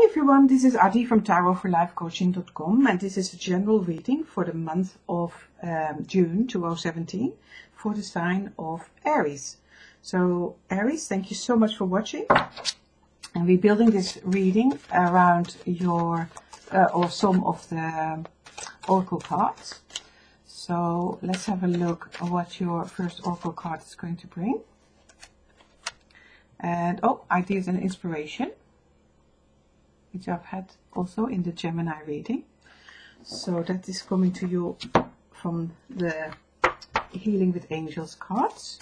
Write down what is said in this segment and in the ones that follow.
everyone, this is Adi from tarotforlifecoaching.com, and this is a general reading for the month of June 2017 for the sign of Aries. So Aries, thank you so much for watching, and we're building this reading around your or some of the oracle cards. So let's have a look at what your first oracle card is going to bring. And ideas and inspiration, which I've had also in the Gemini reading. So that is coming to you from the Healing with Angels cards.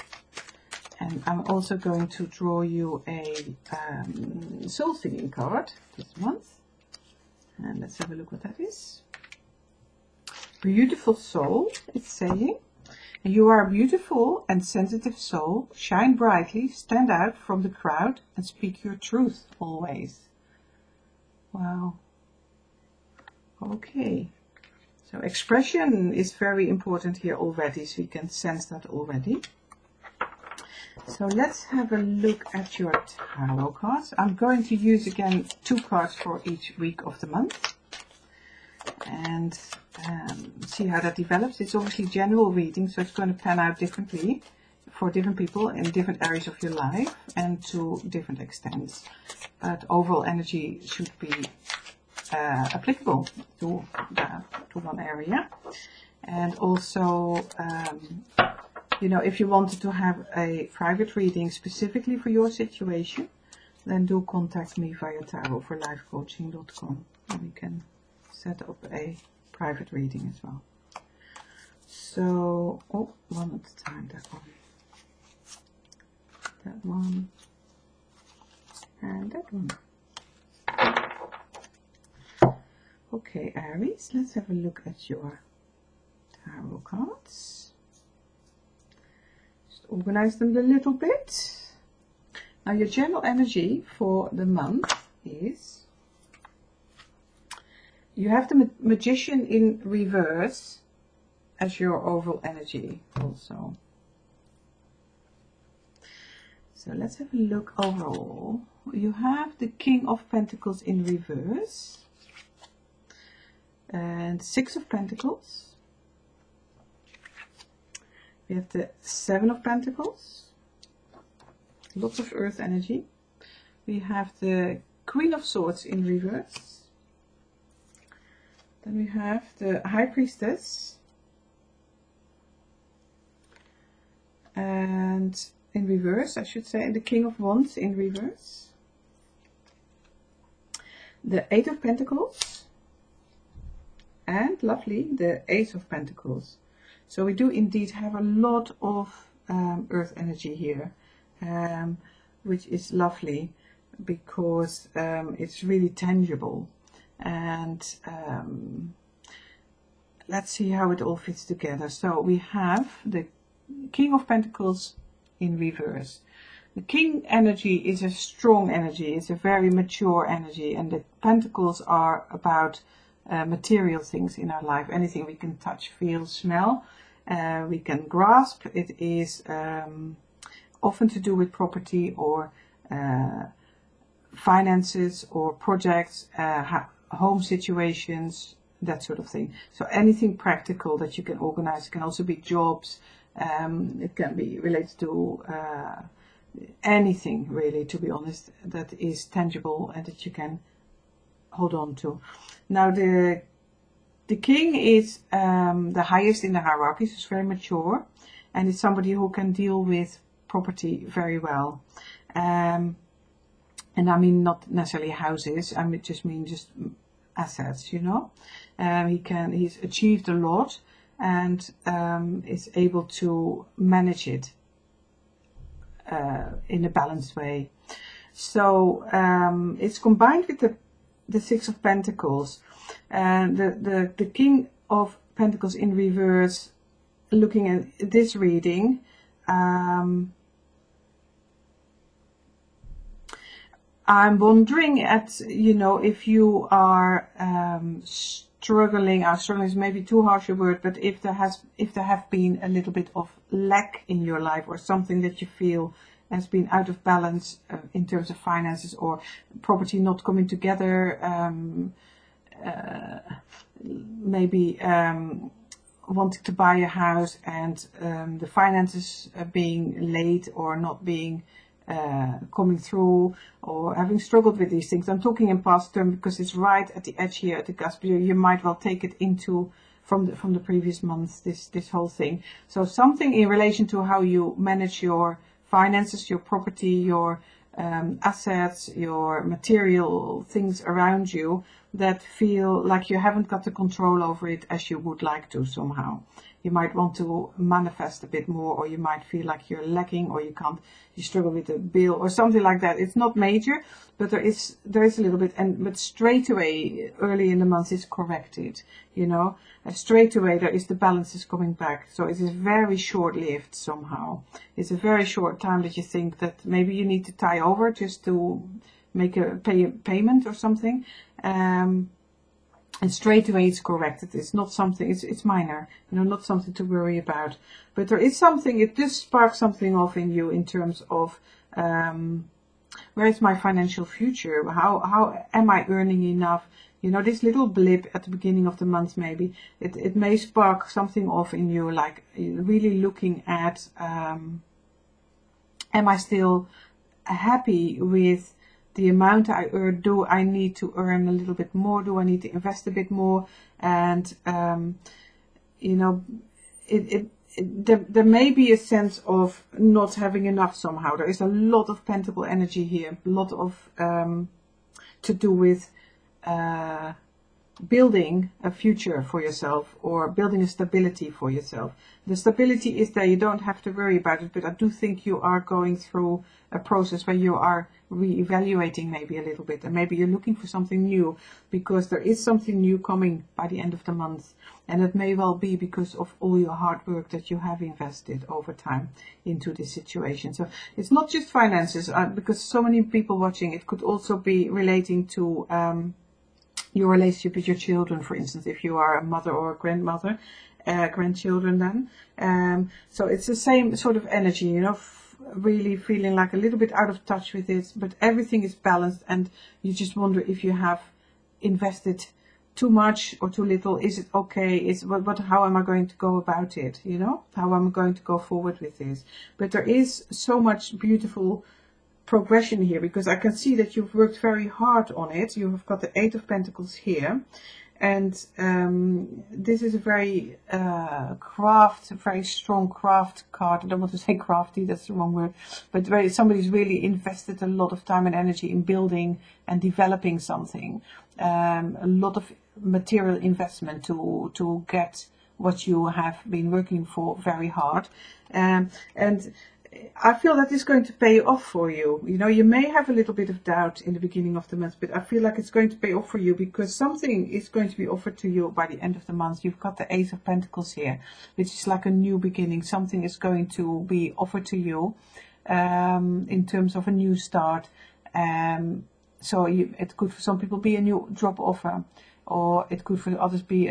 And I'm also going to draw you a soul singing card this month. And let's have a look what that is. Beautiful soul, it's saying. You are a beautiful and sensitive soul. Shine brightly, stand out from the crowd, and speak your truth always. Wow. Okay. So expression is very important here already, so you can sense that already. So let's have a look at your tarot cards. I'm going to use again 2 cards for each week of the month. And see how that develops. It's obviously general reading, so it's going to pan out differently for different people in different areas of your life and to different extents. But overall energy should be applicable to one area. And also, you know, if you wanted to have a private reading specifically for your situation, then do contact me via tarotforlifecoaching.com, and we can set up a private reading as well. So, one at a time, that one, and that one. Okay, Aries, let's have a look at your tarot cards. Just organize them a little bit. Now, your general energy for the month is, you have the Magician in reverse as your overall energy also. So let's have a look overall. You have the King of Pentacles in reverse. And 6 of Pentacles. We have the 7 of Pentacles. Lots of earth energy. We have the Queen of Swords in reverse. Then we have the High Priestess, and in reverse, I should say, and the King of Wands in reverse. The 8 of Pentacles, and lovely, the Ace of Pentacles. So we do indeed have a lot of earth energy here, which is lovely because it's really tangible. And let's see how it all fits together. So we have the King of Pentacles in reverse. The King energy is a strong energy, it's a very mature energy, and the Pentacles are about material things in our life, anything we can touch, feel, smell, we can grasp. It is often to do with property or finances or projects, home situations, that sort of thing. So anything practical that you can organize. It can also be jobs, it can be related to anything really, to be honest, that is tangible and that you can hold on to. Now the King is the highest in the hierarchy, so it's very mature, and it's somebody who can deal with property very well. And I mean not necessarily houses, I just mean just assets, you know. He's achieved a lot and is able to manage it in a balanced way. So it's combined with the 6 of Pentacles, and the King of Pentacles in reverse. Looking at this reading, I'm wondering you know, if you are struggling, struggling is maybe too harsh a word, but if there have been a little bit of lack in your life, or something that you feel has been out of balance in terms of finances, or property not coming together, maybe wanting to buy a house and the finances being late or not being coming through, or having struggled with these things. I'm talking in past term because it's right at the edge here at the cusp. You might well take it into from the previous months, this whole thing. So something in relation to how you manage your finances, your property, your assets, your material things around you that feel like you haven't got the control over it as you would like to somehow. You might want to manifest a bit more, or you might feel like you're lacking, or you struggle with a bill or something like that. It's not major, but there is a little bit, but straight away early in the month is corrected, straight away there is the balance is coming back. So it is very short-lived somehow. It's a very short time that you think that maybe you need to tie over just to make a payment or something. And straight away it's corrected. It's not something, it's minor, not something to worry about. But there is something, it does spark something off in you in terms of where is my financial future? How am I earning enough? This little blip at the beginning of the month, maybe, it may spark something off in you, like really looking at, am I still happy with the amount I earn? Do I need to earn a little bit more? Do I need to invest a bit more? And, there may be a sense of not having enough somehow. There is a lot of pentacle energy here, a lot of to do with building a future for yourself, or building a stability for yourself. The stability is there, you don't have to worry about it, but I do think you are going through a process where you are re-evaluating maybe a little bit, and maybe you're looking for something new, because there is something new coming by the end of the month, and it may well be because of all your hard work that you have invested over time into this situation. So it's not just finances, because so many people watching, it could also be relating to your relationship with your children, for instance, if you are a mother or a grandmother, grandchildren then. So it's the same sort of energy, really feeling like a little bit out of touch with it, but everything is balanced, and you just wonder if you have invested too much or too little. Is it okay? How am I going to go about it? How am I going to go forward with this? But there is so much beautiful progression here, because I can see that you've worked very hard on it. You've got the Eight of Pentacles here, and this is a very very strong craft card. I don't want to say crafty, that's the wrong word, but somebody's really invested a lot of time and energy in building and developing something. A lot of material investment to get what you have been working for very hard, and I feel that it's going to pay off for you. You may have a little bit of doubt in the beginning of the month, but I feel like it's going to pay off for you, because something is going to be offered to you by the end of the month. You've got the Ace of Pentacles here, which is like a new beginning. Something is going to be offered to you in terms of a new start. So it could for some people be a new job offer, or it could for others be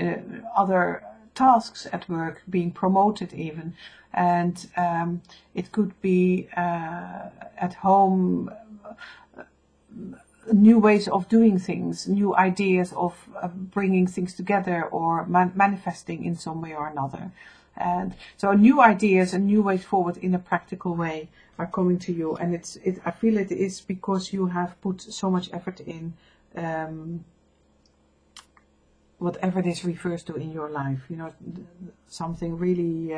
other tasks at work, being promoted even, and it could be at home, new ways of doing things, new ideas of bringing things together, or manifesting in some way or another. And so new ideas and new ways forward in a practical way are coming to you, and I feel it is because you have put so much effort in whatever this refers to in your life, something really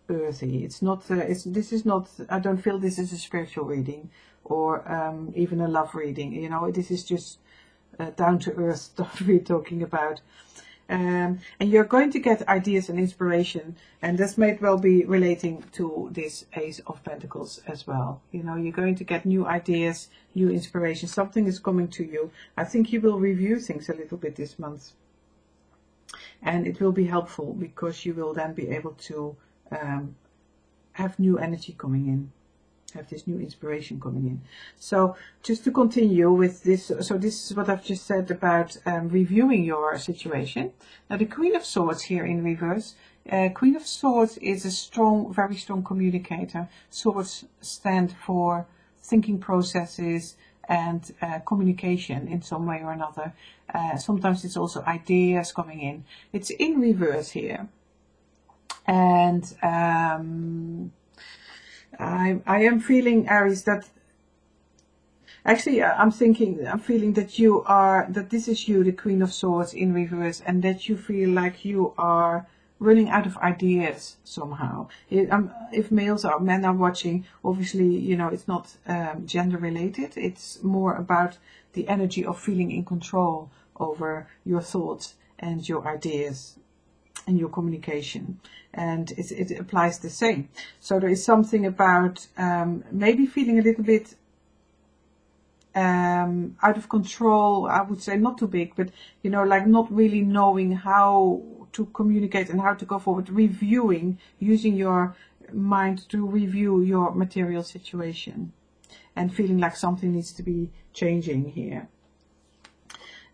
earthy. It's not, this is not, I don't feel this is a spiritual reading, or even a love reading, this is just down to earth stuff we're talking about. And you're going to get ideas and inspiration, and this may well be relating to this Ace of Pentacles as well. You're going to get new ideas, new inspiration. Something is coming to you. I think you will review things a little bit this month, and it will be helpful, because you will then be able to have new energy coming in. have this new inspiration coming in. So just to continue with this, so this is what I've just said about reviewing your situation. Now the Queen of Swords here in reverse. Queen of Swords is a strong, very strong communicator. Swords stand for thinking processes and communication in some way or another. Sometimes it's also ideas coming in. It's in reverse here. And I am feeling, Aries, that actually I'm feeling that this is you, the Queen of Swords in reverse, and that you feel like you are running out of ideas somehow. If males or men are watching, obviously, you know, it's not gender related. It's more about the energy of feeling in control over your thoughts and your ideas and your communication, and it applies the same. So there is something about maybe feeling a little bit out of control. I would say not too big, but you know, like not really knowing how to communicate and how to go forward, reviewing, using your mind to review your material situation and feeling like something needs to be changing here.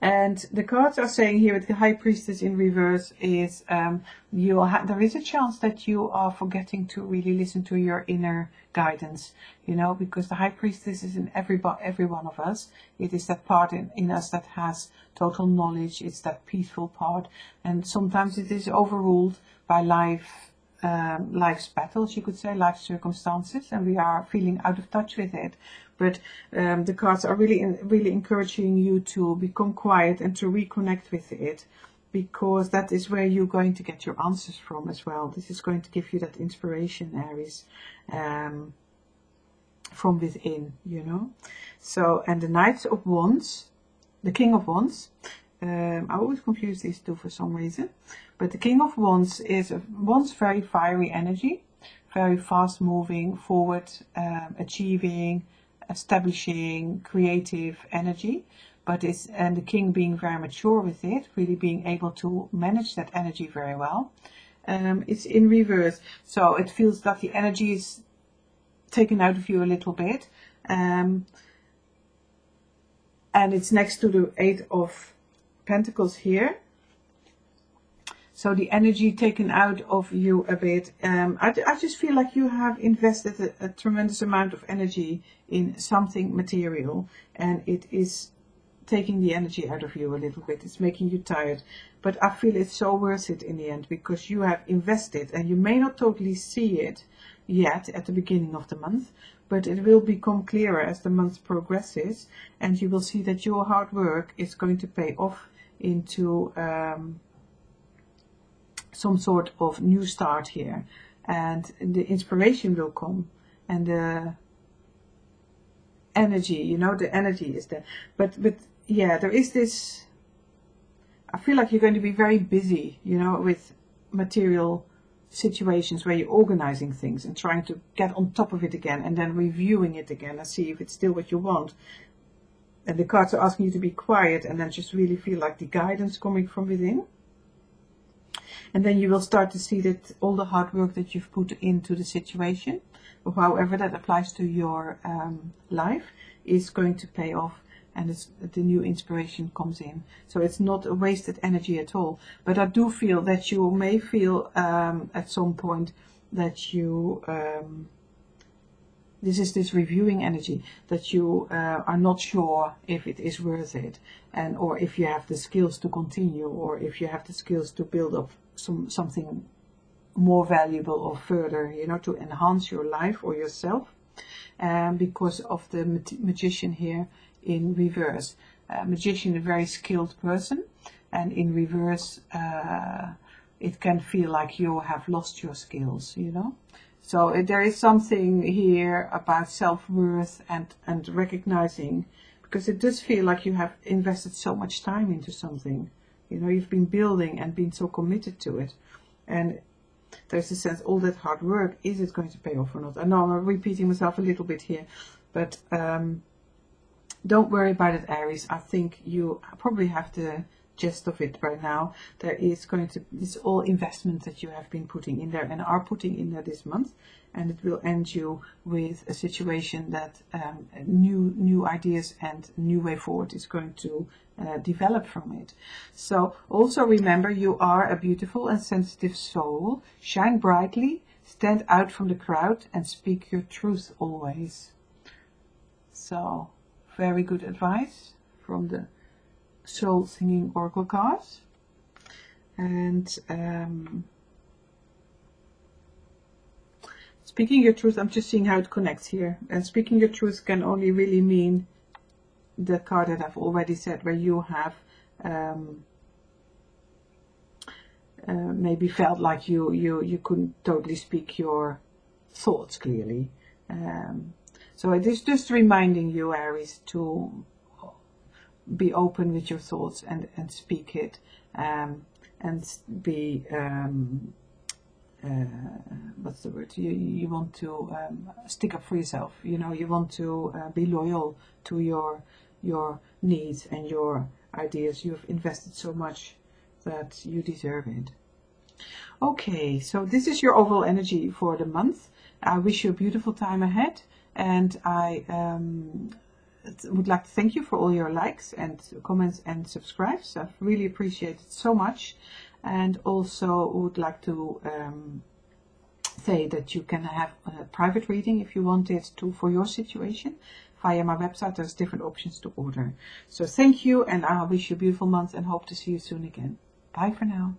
And the cards are saying here with the High Priestess in reverse is there is a chance that you are forgetting to really listen to your inner guidance, you know, because the High Priestess is in every one of us. It is that part in us that has total knowledge. It's that peaceful part, and sometimes it is overruled by life's battles, you could say, life circumstances, and we are feeling out of touch with it. But the cards are really encouraging you to become quiet and to reconnect with it, because that is where you're going to get your answers from as well. This is going to give you that inspiration, Aries, from within, you know. So, and the Knights of Wands, the King of Wands, I always confuse these two for some reason, but the King of Wands is once very fiery energy, very fast moving, forward, achieving, establishing, creative energy, and the King being very mature with it, really being able to manage that energy very well. It's in reverse, so it feels that the energy is taken out of you a little bit, and it's next to the Eight of Pentacles here. So the energy taken out of you a bit. I just feel like you have invested a tremendous amount of energy in something material, and it is taking the energy out of you a little bit. It's making you tired, but I feel it's so worth it in the end, because you have invested, and you may not totally see it yet at the beginning of the month, but it will become clearer as the month progresses, and you will see that your hard work is going to pay off into some sort of new start here, and the inspiration will come, and the energy, you know, the energy is there. But yeah, there is this, I feel like you're going to be very busy, you know, with material situations where you're organizing things and trying to get on top of it again, and then reviewing it again and see if it's still what you want. And the cards are asking you to be quiet and then just really feel like the guidance coming from within. And then you will start to see that all the hard work that you've put into the situation, or however that applies to your life, is going to pay off, and the new inspiration comes in. So it's not a wasted energy at all. But I do feel that you may feel at some point that you, this reviewing energy, that you are not sure if it is worth it, or if you have the skills to continue, or if you have the skills to build up something more valuable or further, you know, to enhance your life or yourself, because of the Magician here in reverse. Magician, a very skilled person, and in reverse it can feel like you have lost your skills, you know. So there is something here about self-worth and recognizing, because it does feel like you have invested so much time into something. You know, you've been building and been so committed to it. And there's a sense, all that hard work, is it going to pay off or not? I know I'm repeating myself a little bit here, but don't worry about it, Aries. I think you probably have the gist of it right now. There is going to, it's all investment that you have been putting in there and are putting in there this month, and it will end you with a situation that new ideas and new way forward is going to develop from it. So also remember, you are a beautiful and sensitive soul. Shine brightly, stand out from the crowd, and speak your truth always. So very good advice from the Soul Singing Oracle cards. And speaking your truth, I'm just seeing how it connects here. And speaking your truth can only really mean the card that I've already said, where you have maybe felt like you couldn't totally speak your thoughts clearly. So it is just reminding you, Aries, to be open with your thoughts and speak it, and be what's the word? You want to stick up for yourself. You know, you want to be loyal to your needs and your ideas. You've invested so much that you deserve it. Okay, so this is your overall energy for the month. I wish you a beautiful time ahead, and I would like to thank you for all your likes and comments and subscribes. I've really appreciated it so much, and also would like to say that you can have a private reading if you want it to for your situation via my website. There's different options to order. So thank you, and I wish you a beautiful month and hope to see you soon again. Bye for now.